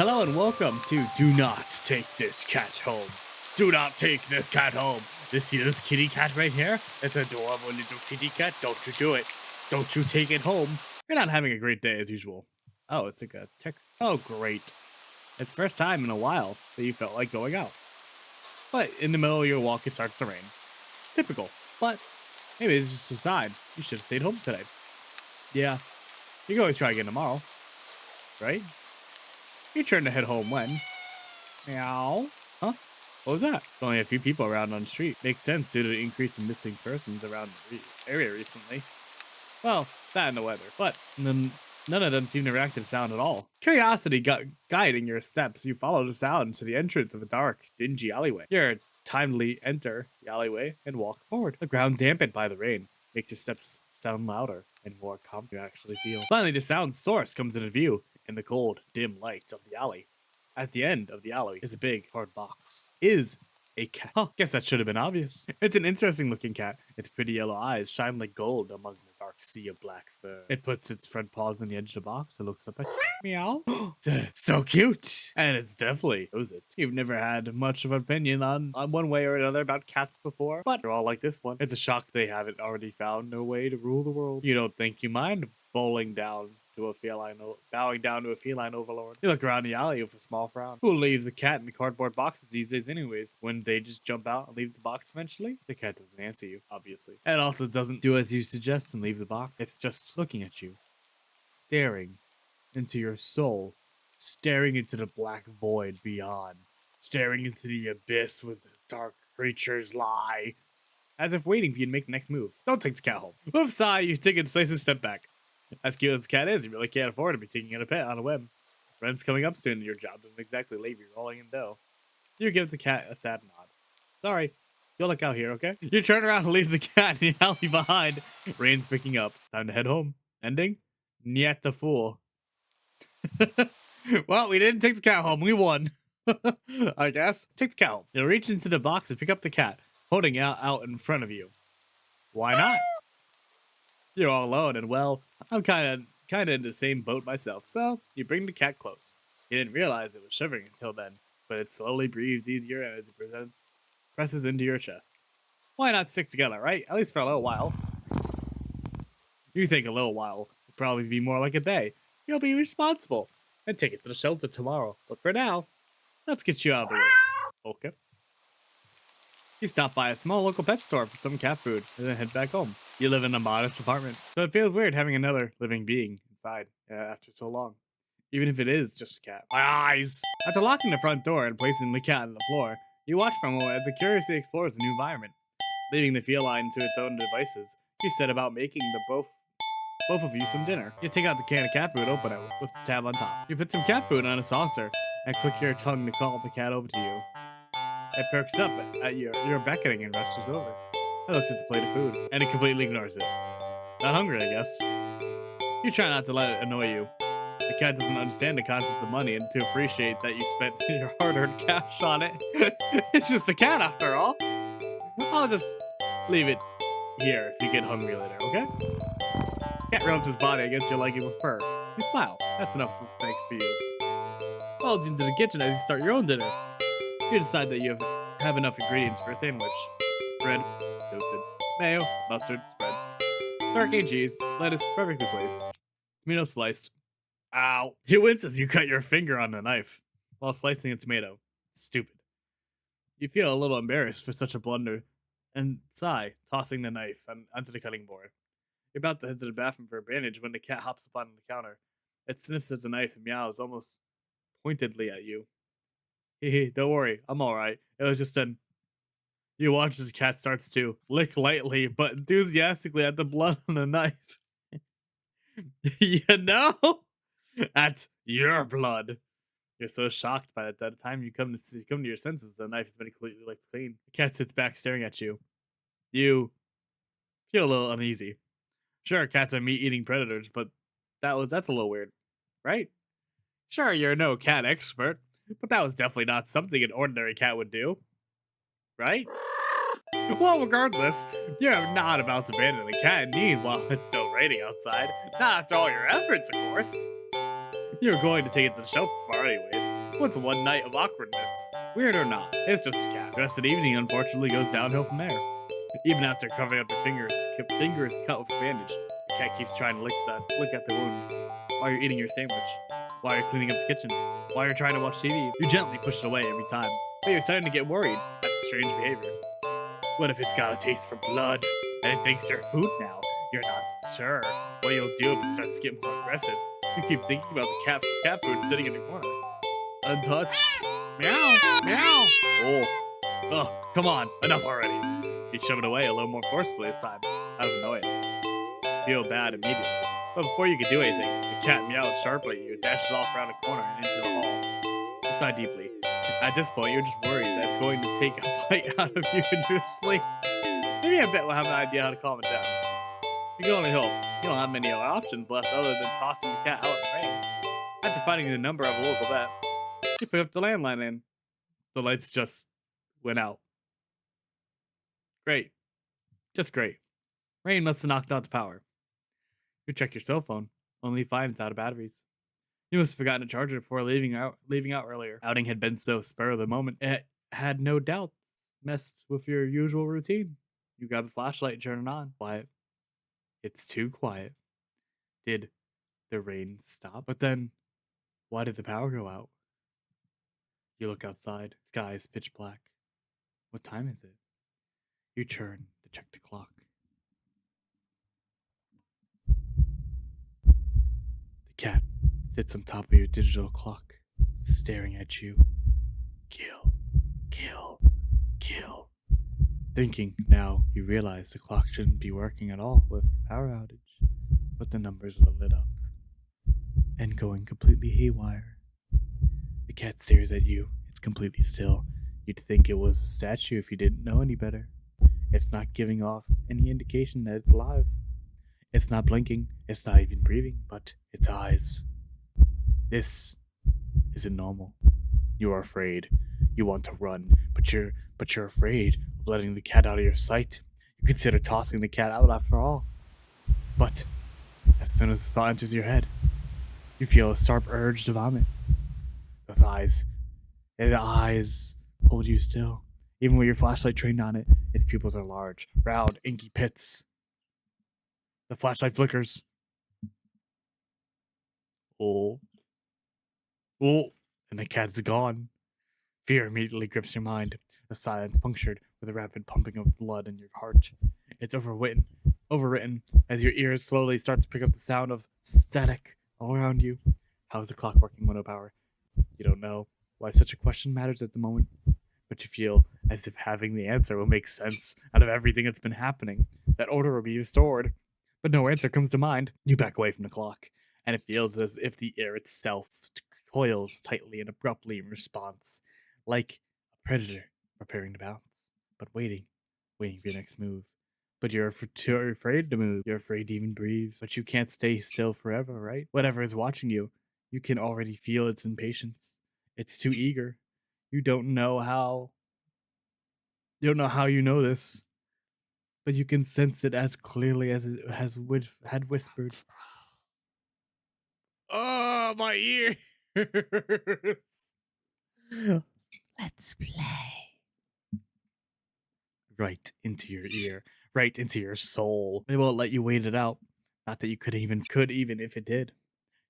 Hello and welcome to Do Not Take This Cat Home. Do not take this cat home. This kitty cat right here, it's adorable little kitty cat. Don't you do it. Don't you take it home. You're not having a great day as usual. Oh, it's like a text. Oh, great. It's the first time in a while that you felt like going out. But in the middle of your walk, it starts to rain. Typical. But maybe it's just a sign. You should have stayed home today. Yeah, you can always try again tomorrow, right? Your turn to head home when. Meow. Huh? What was that? There's only a few people around on the street. Makes sense due to the increase in missing persons around the area recently. Well, that and the weather. But none of them seem to react to the sound at all. Curiosity guiding your steps, you follow the sound to the entrance of a dark, dingy alleyway. You timely enter the alleyway and walk forward. The ground dampened by the rain makes your steps sound louder and more calm you actually feel. Finally, the sound source comes into view in the cold, dim light of the alley. At the end of the alley is a big, hard box. Is a cat. Huh, guess that should have been obvious. It's an interesting looking cat. Its pretty yellow eyes shine like gold among the dark sea of black fur. It puts its front paws on the edge of the box and looks up at you. Meow. So cute. And it's definitely knows it. You've never had much of an opinion on one way or another about cats before, but they're all like this one. It's a shock they haven't already found a way to rule the world. You don't think you mind bowling down to a bowing down to a feline overlord. You look around the alley with a small frown. Who leaves a cat in cardboard boxes these days anyways? Wouldn't they just jump out and leave the box eventually? The cat doesn't answer you, obviously. And also doesn't do as you suggest and leave the box. It's just looking at you. Staring into your soul. Staring into the black void beyond. Staring into the abyss where the dark creatures lie. As if waiting for you to make the next move. Don't take the cat home. With a sigh, you take a decisive step back. As cute as the cat is, you really can't afford to be taking in a pet on a whim. Rent's coming up soon, and your job doesn't exactly leave you rolling in dough. You give the cat a sad nod. Sorry, you'll look out here, okay? You turn around and leave the cat in the alley behind. Rain's picking up. Time to head home. Ending? Niet the fool. Well, we didn't take the cat home. We won. I guess. Take the cat home. You'll reach into the box and pick up the cat, holding it out in front of you. Why not? You're all alone, and well, I'm kind of in the same boat myself. So you bring the cat close. You didn't realize it was shivering until then, but it slowly breathes easier as it presses into your chest. Why not stick together, right? At least for a little while. You think a little while would probably be more like a day. You'll be responsible and take it to the shelter tomorrow. But for now, let's get you out of the way. Okay. You stop by a small local pet store for some cat food and then head back home. You live in a modest apartment, so it feels weird having another living being inside after so long. Even if it is just a cat. My eyes! After locking the front door and placing the cat on the floor, you watch for a moment as it curiously explores the new environment. Leaving the feline to its own devices, you set about making both of you some dinner. You take out the can of cat food, open it with the tab on top. You put some cat food on a saucer and click your tongue to call the cat over to you. It perks up at your beckoning and rushes over. It looks at the plate of food, and it completely ignores it. Not hungry, I guess. You try not to let it annoy you. The cat doesn't understand the concept of money and to appreciate that you spent your hard-earned cash on it. It's just a cat after all. I'll just leave it here if you get hungry later, okay? Cat rubs his body against your leg with purr. You smile. That's enough of thanks for you. Follows into the kitchen as you start your own dinner. You decide that you have enough ingredients for a sandwich. Bread, toasted, mayo, mustard, spread, turkey, cheese, lettuce, perfectly placed, tomato sliced. Ow! You wince as you cut your finger on the knife while slicing a tomato. Stupid. You feel a little embarrassed for such a blunder and sigh, tossing the knife onto the cutting board. You're about to head to the bathroom for a bandage when the cat hops upon the counter. It sniffs at the knife and meows almost pointedly at you. Hee, don't worry, I'm alright. It was just an. You watch as the cat starts to lick lightly but enthusiastically at the blood on the knife. You know? At your blood. You're so shocked by that the time you come to your senses, the knife has been completely licked clean. The cat sits back staring at you. You feel a little uneasy. Sure, cats are meat-eating predators, but that's a little weird, right? Sure, you're no cat expert, but that was definitely not something an ordinary cat would do. Right? Well, regardless, you're not about to abandon a cat in need while it's still raining outside. Not after all your efforts, of course. You're going to take it to the shelter tomorrow anyways. What's one night of awkwardness? Weird or not, it's just a cat. The rest of the evening, unfortunately, goes downhill from there. Even after covering up your fingers cut with a bandage, the cat keeps trying to lick at the wound. While you're eating your sandwich, while you're cleaning up the kitchen, while you're trying to watch TV, you gently push it away every time. But you're starting to get worried at the strange behavior. What if it's got a taste for blood and it thinks you're food now? You're not sure what you'll do if it starts to get more aggressive. You keep thinking about the cat food sitting in the corner, untouched. Meow, meow. Oh, come on, enough already. You shove it away a little more forcefully this time, out of annoyance. Feel bad immediately. But before you can do anything, the cat meows sharply at you, dashes off around a corner and into the hall. You sigh deeply. At this point, you're just worried that it's going to take a bite out of you in your sleep. Maybe I bet we'll have an idea how to calm it down. You can only hope. You don't have many other options left other than tossing the cat out in the rain. After finding the number of a local vet, you pick up the landline and the lights just went out. Great. Just great. Rain must have knocked out the power. You check your cell phone, only find it's out of batteries. You must have forgotten to charge it before leaving out earlier. Outing had been so spur of the moment, it had no doubts messed with your usual routine. You grab a flashlight and turn it on. Quiet. It's too quiet. Did the rain stop? But then, why did the power go out? You look outside. Sky is pitch black. What time is it? You turn to check the clock. The cat sits on top of your digital clock, staring at you. Kill, kill, kill. Thinking now, you realize the clock shouldn't be working at all with the power outage, but the numbers were lit up and going completely haywire. The cat stares at you. It's completely still. You'd think it was a statue if you didn't know any better. It's not giving off any indication that it's alive. It's not blinking. It's not even breathing, but its eyes. This isn't normal. You are afraid. You want to run, but you're afraid of letting the cat out of your sight. You consider tossing the cat out after all. But as soon as the thought enters your head, you feel a sharp urge to vomit. Those eyes, the eyes hold you still. Even with your flashlight trained on it, its pupils are large, round, inky pits. The flashlight flickers. Oh. Oh. And the cat's gone. Fear immediately grips your mind. The silence punctured with a rapid pumping of blood in your heart. It's overwritten as your ears slowly start to pick up the sound of static all around you. How is the clock working with no power? You don't know why such a question matters at the moment, but you feel as if having the answer will make sense out of everything that's been happening. That order will be restored, but no answer comes to mind. You back away from the clock, and it feels as if the air itself coils tightly and abruptly in response, like a predator preparing to pounce, but waiting for your next move. But you're afraid to move. You're afraid to even breathe. But you can't stay still forever, right? Whatever is watching you, you can already feel its impatience. It's too eager. You don't know how you know this, but you can sense it as clearly as it had whispered. Oh, my ears! Let's play. Right into your ear, right into your soul. They won't let you wait it out. Not that you could even if it did.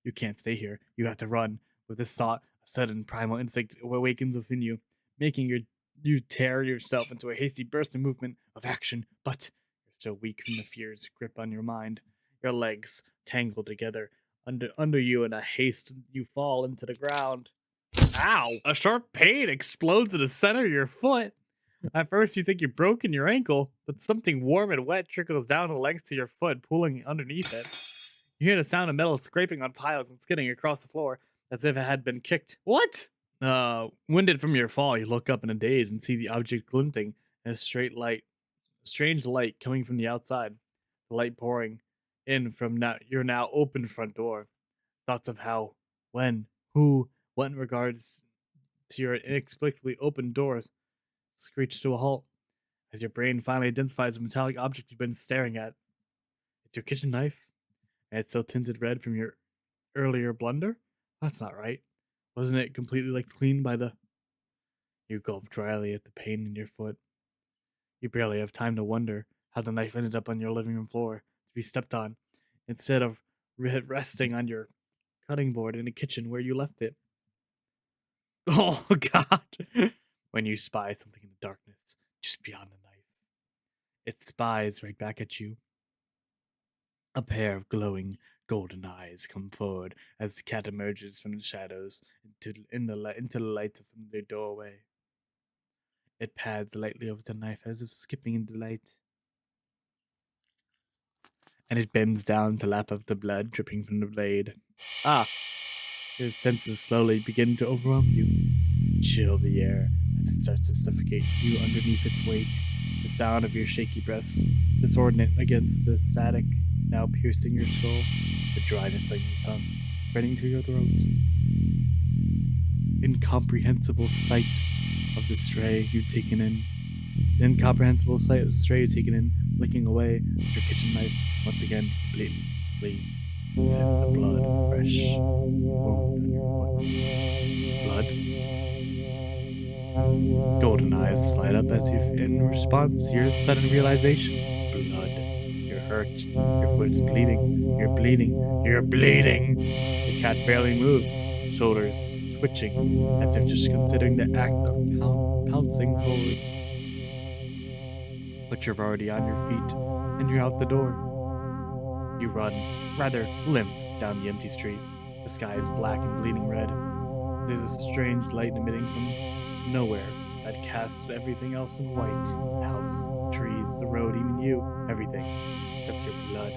You can't stay here. You have to run. With this thought, a sudden primal instinct awakens within you, making you tear yourself into a hasty burst of movement of action, but you're still weak from the fear's grip on your mind. Your legs tangle together under you in a haste. You fall into the ground. Ow! A sharp pain explodes in the center of your foot. At first, you think you've broken your ankle, but something warm and wet trickles down the legs to your foot, pulling underneath it. You hear the sound of metal scraping on tiles and skidding across the floor, as if it had been kicked. What? Winded from your fall, you look up in a daze and see the object glinting in a strange light coming from the outside. The light pouring in from your now open front door. Thoughts of how, when, who, what in regards to your inexplicably open doors screech to a halt as your brain finally identifies the metallic object you've been staring at. It's your kitchen knife, and it's still tinted red from your earlier blunder? That's not right. Wasn't it completely like cleaned by the... You gulp dryly at the pain in your foot. You barely have time to wonder how the knife ended up on your living room floor to be stepped on, instead of resting on your cutting board in the kitchen where you left it. Oh, God. When you spy something in the darkness just beyond the knife, it spies right back at you. A pair of glowing golden eyes come forward as the cat emerges from the shadows into the light from the doorway. It pads lightly over the knife as if skipping in delight, and it bends down to lap up the blood dripping from the blade. Ah! Your senses slowly begin to overwhelm you. Chill the air as it starts to suffocate you underneath its weight. The sound of your shaky breaths, disordinate against the static now piercing your skull, the dryness on your tongue spreading to your throat. Incomprehensible sight of the stray you've taken in. The incomprehensible sight of the stray you've taken in, licking away at your kitchen knife, once again completely clean. Scent of blood, fresh wound on your foot. Blood? Golden eyes slide up as if in response to your sudden realization. Blood. You're hurt. Your foot's bleeding. You're bleeding. You're bleeding. The cat barely moves, shoulders twitching, as if just considering the act of pouncing forward. But you're already on your feet, and you're out the door. You run, rather limp, down the empty street. The sky is black and bleeding red. There's a strange light emitting from nowhere that casts everything else in white. The house, the trees, the road, even you, everything, except your blood.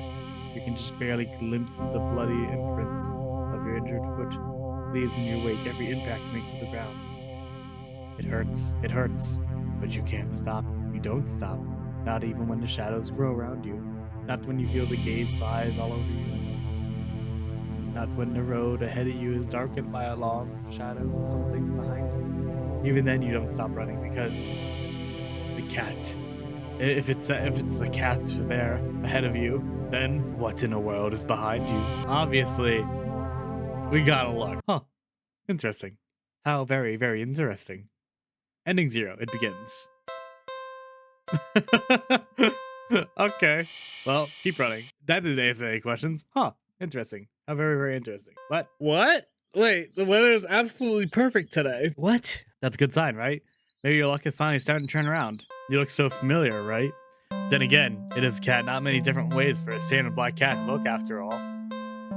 You can just barely glimpse the bloody imprints of your injured foot. Leaves in your wake, every impact makes to the ground. It hurts, but you can't stop. You don't stop, not even when the shadows grow around you. Not when you feel the gaze of eyes all over you. Not when the road ahead of you is darkened by a long shadow of something behind you. Even then, you don't stop running because the cat. If it's a cat there ahead of you, then what in the world is behind you? Obviously, we gotta look. Huh. Interesting. How very, very interesting. Ending 0. It begins. Okay. Well, keep running. That didn't answer any questions. Huh. Interesting. How very, very interesting. What? Wait, the weather is absolutely perfect today. What? That's a good sign, right? Maybe your luck is finally starting to turn around. You look so familiar, right? Then again, it is a cat. Not many different ways for a standard black cat to look, after all.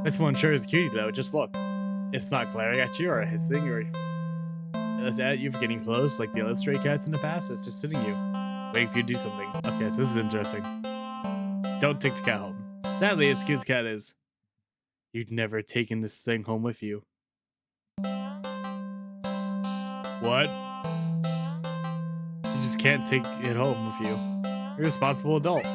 This one sure is cutie, though. Just look. It's not glaring at you or hissing or at you for getting close like the other stray cats in the past. It's just sitting you, waiting for you to do something. Okay, so this is interesting. Don't take the cat home. Sadly, as cute as cat is, you'd never taken this thing home with you. What? You just can't take it home with you. You're a responsible adult.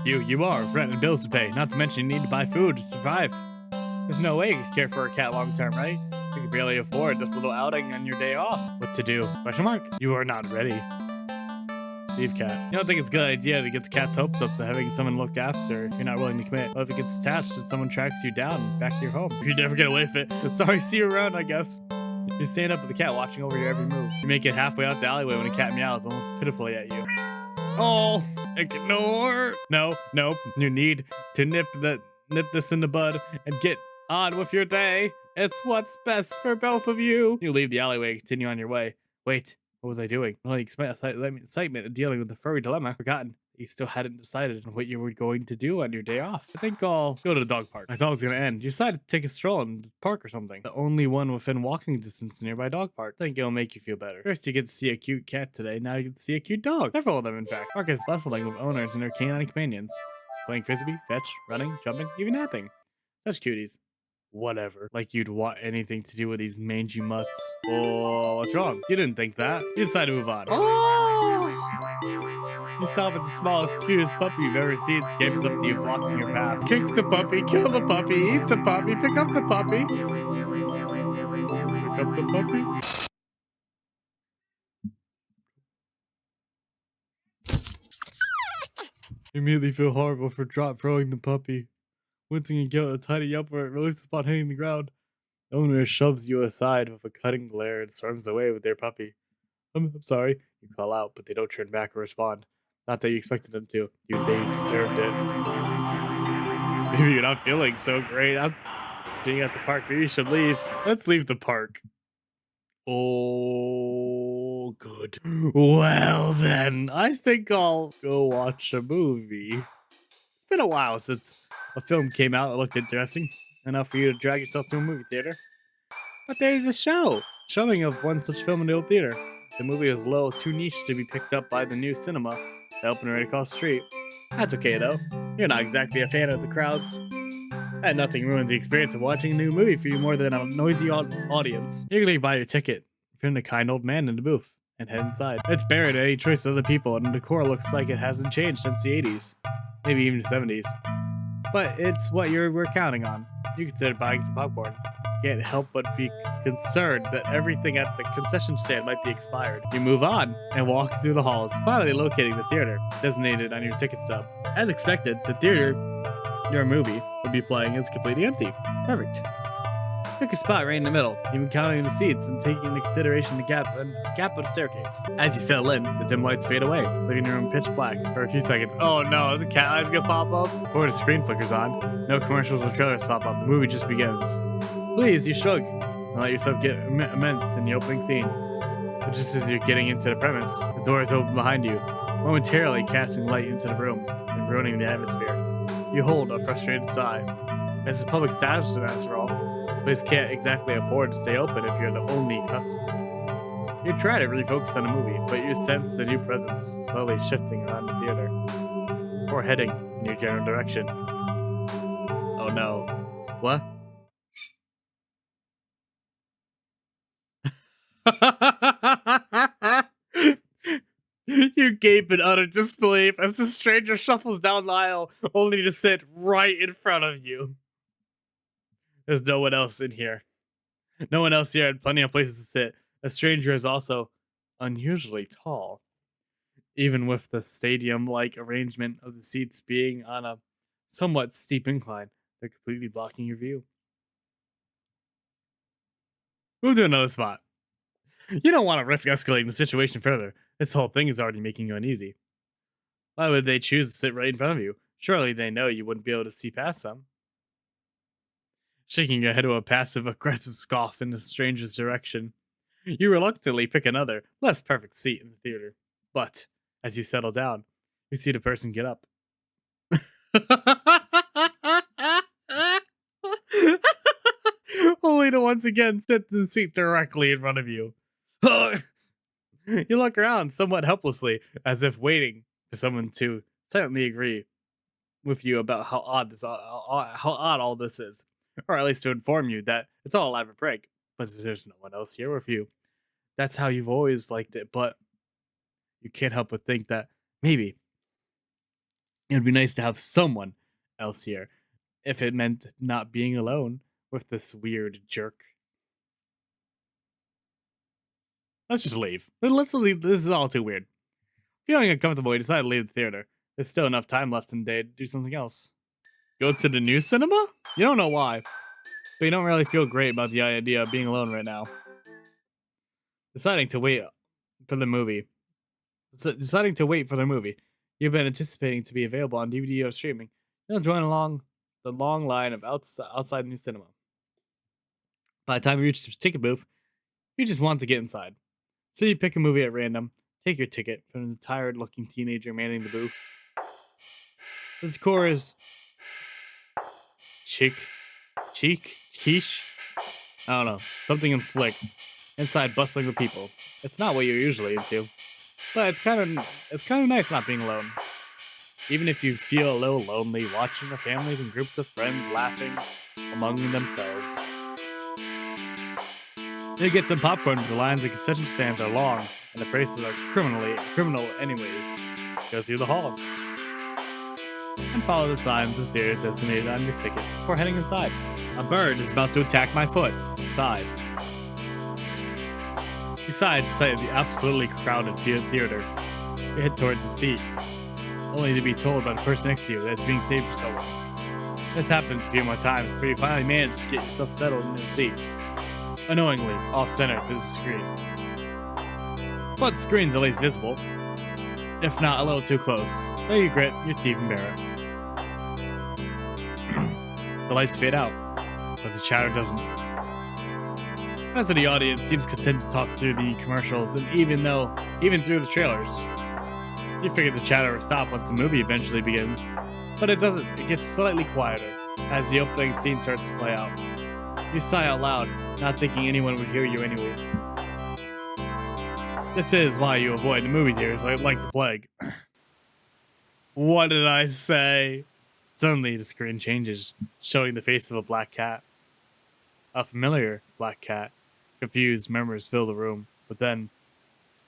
You are, rent and bills to pay, not to mention you need to buy food to survive. There's no way you can care for a cat long term, right? You can barely afford this little outing on your day off. What to do? Question mark? You are not ready. Leave cat. You don't think it's a good idea to get the cat's hopes up to having someone look after if you're not willing to commit. What if it gets attached and someone tracks you down back to your home? You never get away with it. Sorry, see you around, I guess. You stand up with the cat watching over your every move. You make it halfway out the alleyway when a cat meows almost pitifully at you. Oh, ignore. No. You need to nip this in the bud and get on with your day. It's what's best for both of you. You leave the alleyway and continue on your way. Wait, what was I doing? Well, excitement of dealing with the furry dilemma. Forgotten. You still hadn't decided on what you were going to do on your day off. I think I'll go to the dog park. I thought it was going to end. You decided to take a stroll in the park or something. The only one within walking distance nearby dog park. I think it'll make you feel better. First, you get to see a cute cat today. Now you get to see a cute dog. Several of them, in fact. Park is bustling with owners and their canine companions. Playing frisbee, fetch, running, jumping, even napping. Such cuties. Whatever. Like you'd want anything to do with these mangy mutts. Oh, what's wrong? You didn't think that. You decided to move on. Oh! You stop at the smallest, cutest puppy you've ever seen, scampers up to you, blocking your path. Kick the puppy, kill the puppy, eat the puppy, pick up the puppy. Pick up the puppy. You immediately feel horrible for throwing the puppy. Wincing and guilt, a tiny yelp where it releases upon hitting the ground. The owner shoves you aside with a cutting glare and storms away with their puppy. I'm sorry, you call out, but they don't turn back or respond. Not that you expected them to. They deserved it. Maybe you're not feeling so great. I'm being at the park. Maybe you should leave. Let's leave the park. Oh, good. Well, then, I think I'll go watch a movie. It's been a while since a film came out that looked interesting enough for you to drag yourself to a movie theater. But there's a showing of one such film in the old theater. The movie is a little too niche to be picked up by the new cinema that opened right across the street. That's okay though. You're not exactly a fan of the crowds. And nothing ruins the experience of watching a new movie for you more than a noisy audience. You can buy your ticket from the kind old man in the booth and head inside. It's buried at any choice of other people, and the decor looks like it hasn't changed since the 80s, maybe even the 70s. But it's what we're counting on. You consider buying some popcorn. Can't help but be concerned that everything at the concession stand might be expired. You move on and walk through the halls, finally locating the theater designated on your ticket stub. As expected, the theater your movie will be playing is completely empty. Perfect. Pick a spot right in the middle, even counting the seats and taking into consideration the gap of the staircase. As you settle in, the dim lights fade away, leaving your room pitch black for a few seconds. Oh no, is a cat eyes gonna pop up? Before the screen flickers on, no commercials or trailers pop up. The movie just begins. Please, you shrug and let yourself get immersed in the opening scene. But just as you're getting into the premise, the door is open behind you, momentarily casting light into the room and ruining the atmosphere. You hold a frustrated sigh. It's a public establishment after all. Place can't exactly afford to stay open if you're the only customer. You try to refocus on the movie, but you sense the new presence slowly shifting around the theater before heading in your general direction. Oh no. What? You gape in utter disbelief as the stranger shuffles down the aisle, only to sit right in front of you. There's no one else in here. No one else here had plenty of places to sit. The stranger is also unusually tall, even with the stadium-like arrangement of the seats being on a somewhat steep incline. They're completely blocking your view. Move to another spot. You don't want to risk escalating the situation further. This whole thing is already making you uneasy. Why would they choose to sit right in front of you? Surely they know you wouldn't be able to see past them. Shaking your head with a passive-aggressive scoff in the stranger's direction, you reluctantly pick another, less perfect seat in the theater. But, as you settle down, you see the person get up. Only to once again sit in the seat directly in front of you. You look around somewhat helplessly, as if waiting for someone to silently agree with you about how odd all this is, or at least to inform you that it's all a elaborate prank. But there's no one else here with you. That's how you've always liked it, but you can't help but think that maybe it'd be nice to have someone else here, if it meant not being alone with this weird jerk. Let's just leave. Let's leave. This is all too weird. Feeling uncomfortable, you decide to leave the theater. There's still enough time left in the day to do something else. Go to the new cinema? You don't know why, but you don't really feel great about the idea of being alone right now. Deciding to wait for the movie. You've been anticipating to be available on DVD or streaming. You'll join along the long line of outside the new cinema. By the time you reach the ticket booth, you just want to get inside. So you pick a movie at random, take your ticket from the tired-looking teenager manning the booth. The score is quiche? I don't know, something in slick. Inside bustling with people. It's not what you're usually into, but it's kind of nice not being alone. Even if you feel a little lonely, watching the families and groups of friends laughing among themselves. You get some popcorn, but the lines of concession stands are long, and the prices are criminal anyways. Go through the halls and follow the signs of theater designated on your ticket before heading inside. A bird is about to attack my foot. Tied. Besides the sight of the absolutely crowded theater, you head towards the seat, only to be told by the person next to you that it's being saved for someone. This happens a few more times before you finally manage to get yourself settled in your seat. annoyingly off-center to the screen. But the screen's at least visible, if not a little too close, so you grit your teeth and bear it. The lights fade out, but the chatter doesn't. The rest of the audience seems content to talk through the commercials, and even through the trailers. You figure the chatter will stop once the movie eventually begins, but it doesn't. It gets slightly quieter as the opening scene starts to play out. You sigh out loud, not thinking anyone would hear you anyways. This is why you avoid the movie theaters like the plague. What did I say? Suddenly the screen changes, showing the face of a black cat. A familiar black cat. Confused murmurs fill the room, but then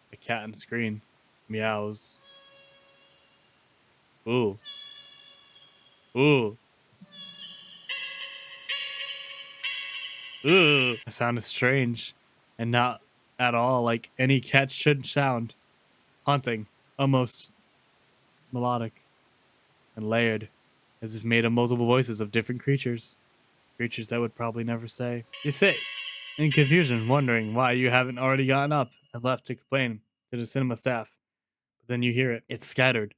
the cat on the screen meows. Ooh. Ooh. Ooh. The sound is strange, and not at all like any cat should sound. Haunting, almost melodic, and layered, as if made of multiple voices of different creatures. Creatures that would probably never say. You sit in confusion, wondering why you haven't already gotten up and left to complain to the cinema staff. But then you hear it. It's scattered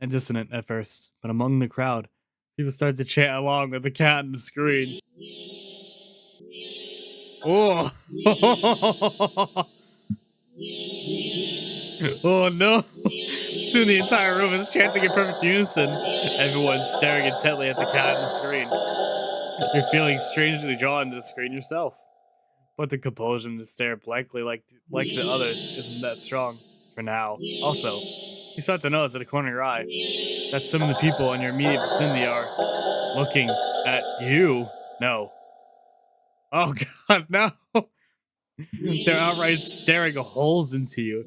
and dissonant at first, but among the crowd, people start to chant along with the cat on the screen. Oh! Oh no! Soon the entire room is chanting in perfect unison. Everyone's staring intently at the cat on the screen. You're feeling strangely drawn to the screen yourself. But the compulsion to stare blankly like the others isn't that strong for now. Also, you start to notice at the corner of your eye that some of the people in your immediate vicinity are looking at you. No. Oh god, no. They're outright staring holes into you,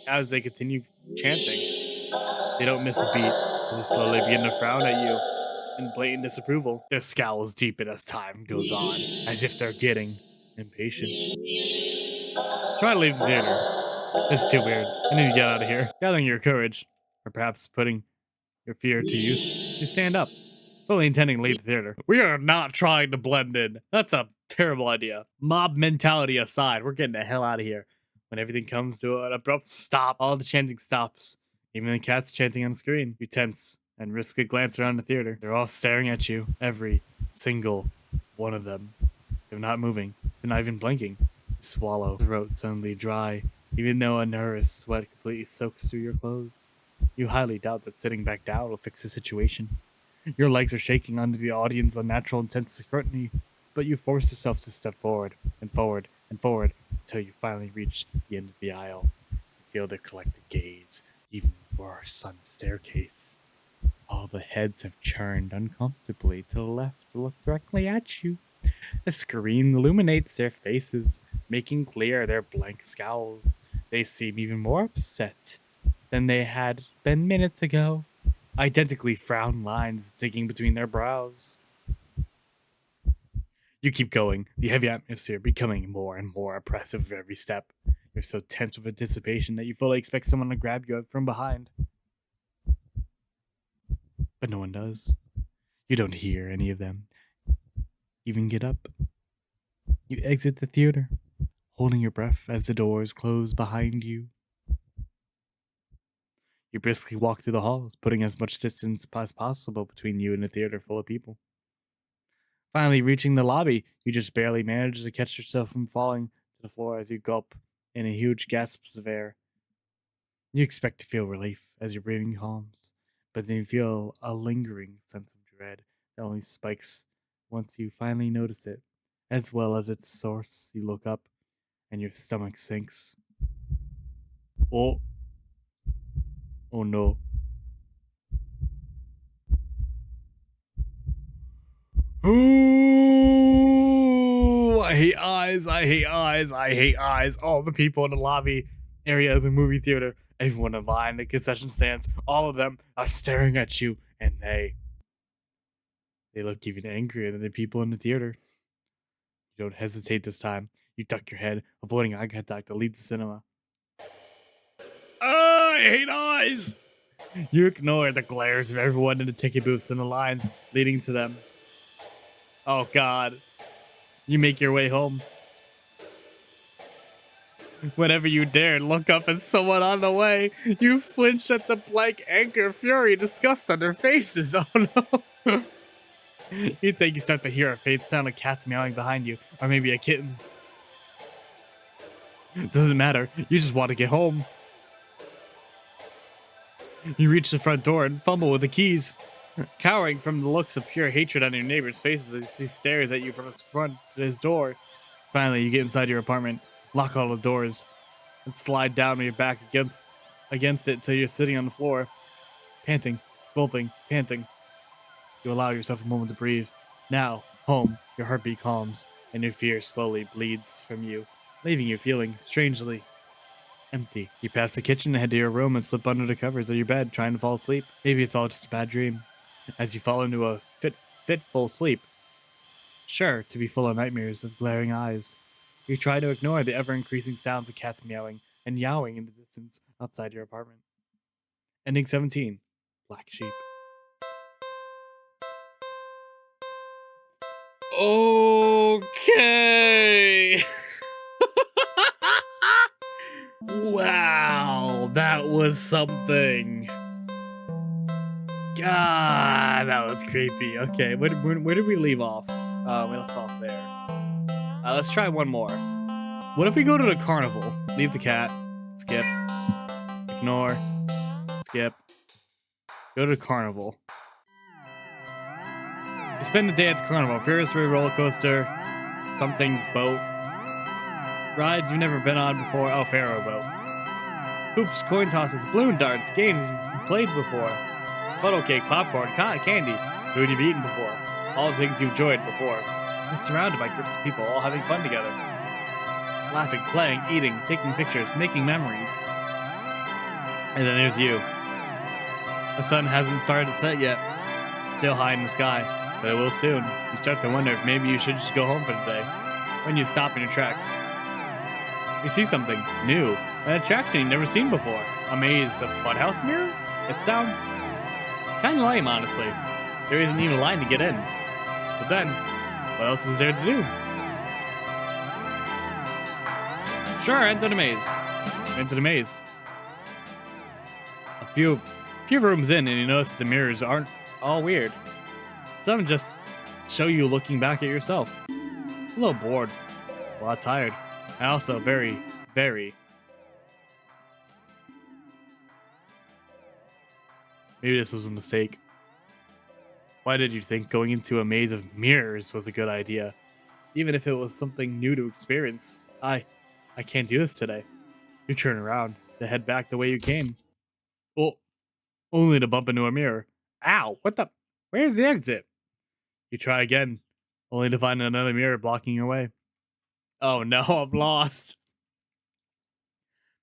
as they continue chanting. They don't miss a beat. They slowly begin to frown at you in blatant disapproval. Their scowls deepen as time goes on, as if they're getting impatient. Try to leave the theater. It's too weird. I need to get out of here. Gathering your courage, or perhaps putting your fear to use, you stand up, fully intending to leave the theater. We are not trying to blend in. That's a terrible idea. Mob mentality aside, we're getting the hell out of here. When everything comes to an abrupt stop, all the chanting stops. Even the cat's chanting on the screen. You tense and risk a glance around the theater. They're all staring at you. Every single one of them. They're not moving. They're not even blinking. You swallow. Throat suddenly dry, even though a nervous sweat completely soaks through your clothes. You highly doubt that sitting back down will fix the situation. Your legs are shaking under the audience's unnatural intense scrutiny, but you force yourself to step forward and forward and forward until you finally reach the end of the aisle. You feel their collective gaze, even worse on the staircase. All the heads have turned uncomfortably to the left to look directly at you. The screen illuminates their faces, making clear their blank scowls. They seem even more upset than they had been minutes ago. Identically frown lines digging between their brows. You keep going, the heavy atmosphere becoming more and more oppressive with every step. You're so tense with anticipation that you fully expect someone to grab you from behind. But no one does. You don't hear any of them even get up. You exit the theater, holding your breath as the doors close behind you. You briskly walk through the halls, putting as much distance as possible between you and a theater full of people. Finally reaching the lobby, you just barely manage to catch yourself from falling to the floor as you gulp in a huge gasps of air. You expect to feel relief as your breathing calms, but then you feel a lingering sense of dread that only spikes once you finally notice it, as well as its source. You look up, and your stomach sinks. Oh no. Ooh, I hate eyes, I hate eyes, I hate eyes. All the people in the lobby area of the movie theater, everyone in line, the concession stands, all of them are staring at you, and they look even angrier than the people in the theater. You don't hesitate this time. You duck your head, avoiding eye contact to leave the cinema. I hate eyes! You ignore the glares of everyone in the ticket booths and the lines leading to them. Oh god. You make your way home. Whenever you dare look up at someone on the way, you flinch at the blank anger, fury, disgust on their faces. Oh no. You think you start to hear a faint sound of cats meowing behind you, or maybe a kitten's. Doesn't matter. You just want to get home. You reach the front door and fumble with the keys, cowering from the looks of pure hatred on your neighbor's faces as he stares at you from his front to his door. Finally, you get inside your apartment, lock all the doors, and slide down with your back against it till you're sitting on the floor, panting, gulping, panting. You allow yourself a moment to breathe. Now, home, your heartbeat calms, and your fear slowly bleeds from you, leaving you feeling strangely empty. You pass the kitchen and head to your room and slip under the covers of your bed, trying to fall asleep. Maybe it's all just a bad dream. As you fall into a fitful sleep, sure to be full of nightmares with glaring eyes. You try to ignore the ever-increasing sounds of cats meowing and yowling in the distance outside your apartment. Ending 17. Black Sheep. Okay. Wow, that was something. God, that was creepy. Okay, where did we leave off? We left off there. Let's try one more. What if we go to the carnival? Leave the cat. Skip. Ignore. Skip. Go to the carnival. You spend the day at the carnival. Ferris wheel, roller coaster, something boat. Rides you've never been on before. Oh, Pharaoh boat. Hoops, coin tosses, balloon darts, games you've played before. Funnel cake, popcorn, cotton candy, food you've eaten before. All the things you've enjoyed before. You're surrounded by groups of people all having fun together. Laughing, playing, eating, taking pictures, making memories. And then there's you. The sun hasn't started to set yet. It's still high in the sky, but it will soon. You start to wonder if maybe you should just go home for the day. When you stop in your tracks, you see something new, an attraction you've never seen before. A maze of funhouse mirrors? It sounds kind of lame, honestly. There isn't even a line to get in. But then, what else is there to do? Sure, enter the maze. Enter the maze. A few rooms in, and you notice the mirrors aren't all weird. Some just show you looking back at yourself. A little bored, a lot tired, and also very, very. Maybe this was a mistake. Why did you think going into a maze of mirrors was a good idea? Even if it was something new to experience. I can't do this today. You turn around to head back the way you came. Well, only to bump into a mirror. Ow, what the? Where's the exit? You try again, only to find another mirror blocking your way. Oh no, I'm lost.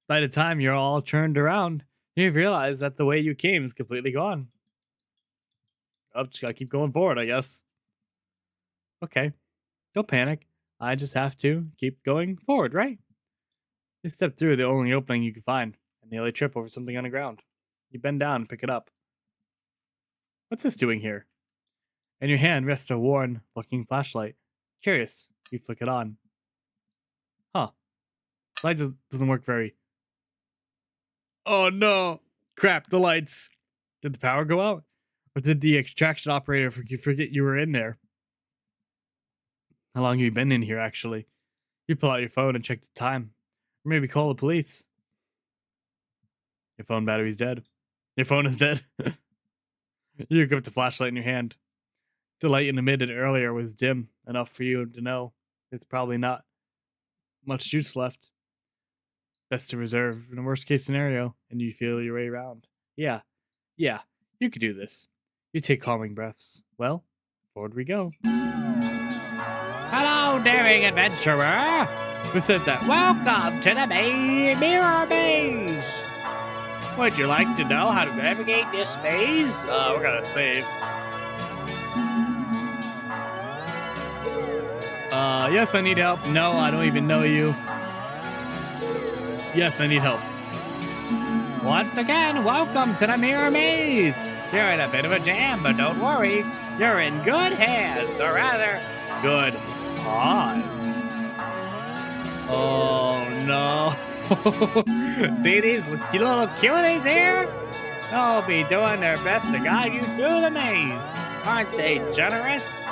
By the time you're all turned around, you realize that the way you came is completely gone. Oh, just gotta keep going forward, I guess. Okay, don't panic. I just have to keep going forward, right? You step through the only opening you can find and nearly trip over something on the ground. You bend down and pick it up. What's this doing here? In your hand rests a worn-looking flashlight. Curious, you flick it on. Huh. Light just doesn't work very. Oh no! Crap, the lights. Did the power go out? Or did the extraction operator forget you were in there? How long have you been in here, actually? You pull out your phone and check the time. Or maybe call the police. Your phone battery's dead. Your phone is dead. You grip the flashlight in your hand. The light you emitted earlier was dim enough for you to know there's probably not much juice left. Best to reserve in a worst case scenario, and you feel your way around. Yeah, you could do this. You take calming breaths. Well, forward we go. Hello, daring adventurer! Who said that? Welcome to the Mirror Maze! Would you like to know how to navigate this maze? We're gonna save. Yes, I need help. No, I don't even know you. Yes, I need help. Once again, welcome to the Mirror Maze. You're in a bit of a jam, but don't worry. You're in good hands, or rather, good Pause. Oh no. See these little cuties here? They'll be doing their best to guide you through the maze. Aren't they generous?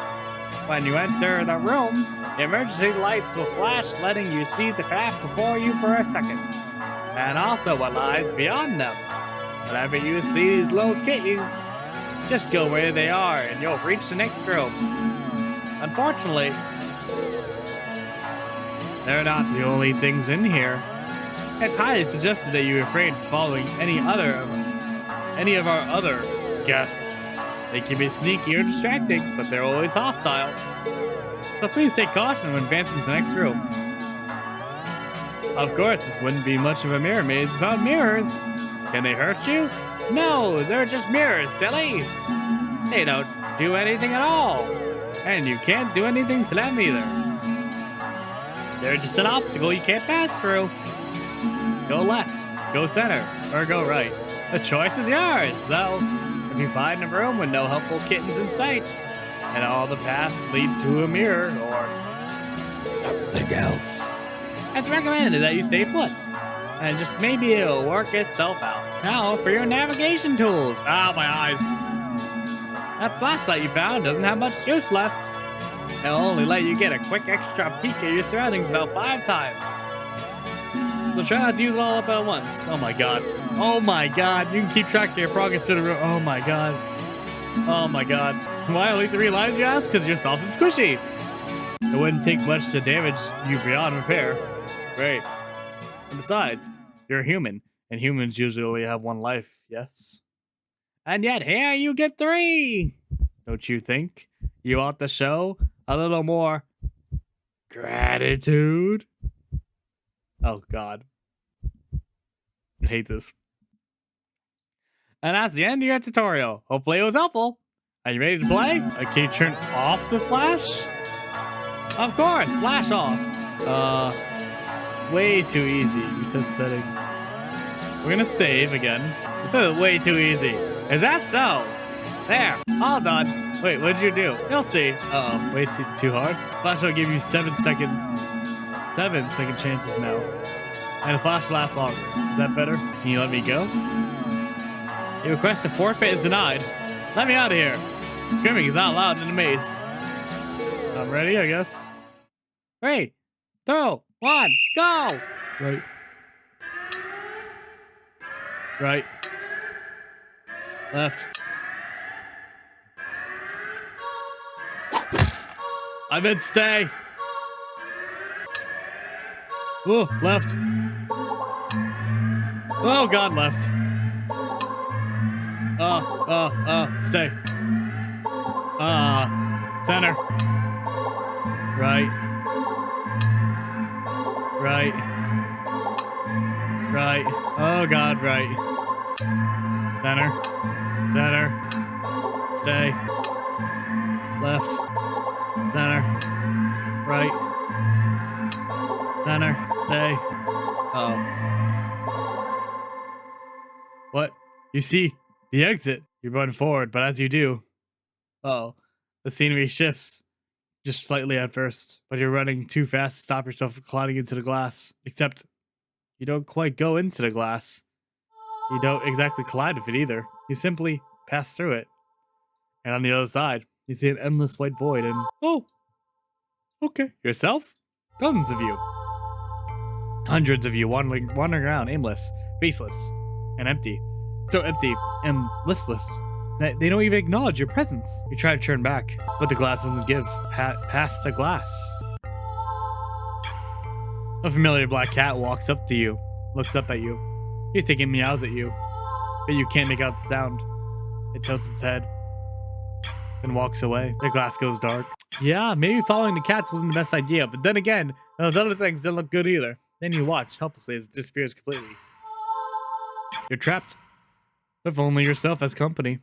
When you enter the room, the emergency lights will flash, letting you see the path before you for a second, and also what lies beyond them. Whenever you see these little kitties, just go where they are and you'll reach the next room. Unfortunately, they're not the only things in here. It's highly suggested that you refrain from following any of our other guests. They can be sneaky or distracting, but they're always hostile. So please take caution when advancing to the next room. Of course, this wouldn't be much of a mirror maze without mirrors. Can they hurt you? No, they're just mirrors, silly. They don't do anything at all. And you can't do anything to them either. They're just an obstacle you can't pass through. Go left, go center, or go right. The choice is yours, though. If you find a room with no helpful kittens in sight, and all the paths lead to a mirror or something else, it's recommended that you stay put, and just maybe it'll work itself out. Now for your navigation tools. Ah, my eyes. That flashlight you found doesn't have much juice left. It'll only let you get a quick extra peek at your surroundings about 5 times. So try not to use it all up at once. Oh my god. Oh my god. You can keep track of your progress to the room. Oh my god. Oh my god. Why only 3 lives, you ask? Because you're soft and squishy. It wouldn't take much to damage you beyond repair. Great. And besides, you're a human, and humans usually only have 1 life, yes? And yet here you get 3! Don't you think you ought to show a little more gratitude? Oh god. I hate this. And that's the end of your tutorial. Hopefully it was helpful. Are you ready to play? Can you turn off the flash? Of course, flash off. Way too easy. You said settings. We're gonna save again. Way too easy. Is that so? There, all done. Wait, what'd you do? You'll see. Uh-oh, way too hard. Flash will give you 7 seconds. 7 second chances now. And the flash lasts longer. Is that better? Can you let me go? Your request to forfeit is denied. Let me out of here. Screaming is not allowed in the maze. I'm ready, I guess. 3, 2, 1, go! Right. Right. Left. I meant stay. Oh, left. Oh god, left. Stay. Center. Right. Right. Right. Oh god, right. Center. Center. Stay. Left. Center. Right. Center. Stay. Oh. What? You see the exit. You run forward, but as you do, the scenery shifts just slightly at first, but you're running too fast to stop yourself from colliding into the glass. Except you don't quite go into the glass. You don't exactly collide with it either. You simply pass through it. And on the other side, you see an endless white void and, oh, okay. Yourself? Dozens of you. Hundreds of you wandering around, aimless, faceless, and empty. So empty and listless that they don't even acknowledge your presence. You try to turn back, but the glass doesn't give past the glass. A familiar black cat walks up to you, looks up at you. You think it meows at you, but you can't make out the sound. It tilts its head, then walks away. The glass goes dark. Yeah, maybe following the cats wasn't the best idea, but then again, those other things didn't look good either. Then you watch helplessly as it disappears completely. You're trapped, with only yourself as company.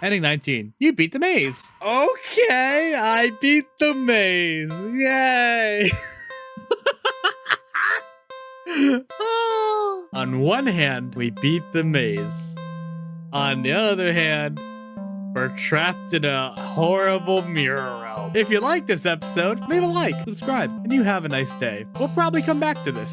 Ending 19. You beat the maze. Okay, I beat the maze. Yay! On one hand, we beat the maze. On the other hand, We're trapped in a horrible mirror realm. If you like this episode, leave a like, subscribe, and you have a nice day. We'll probably come back to this.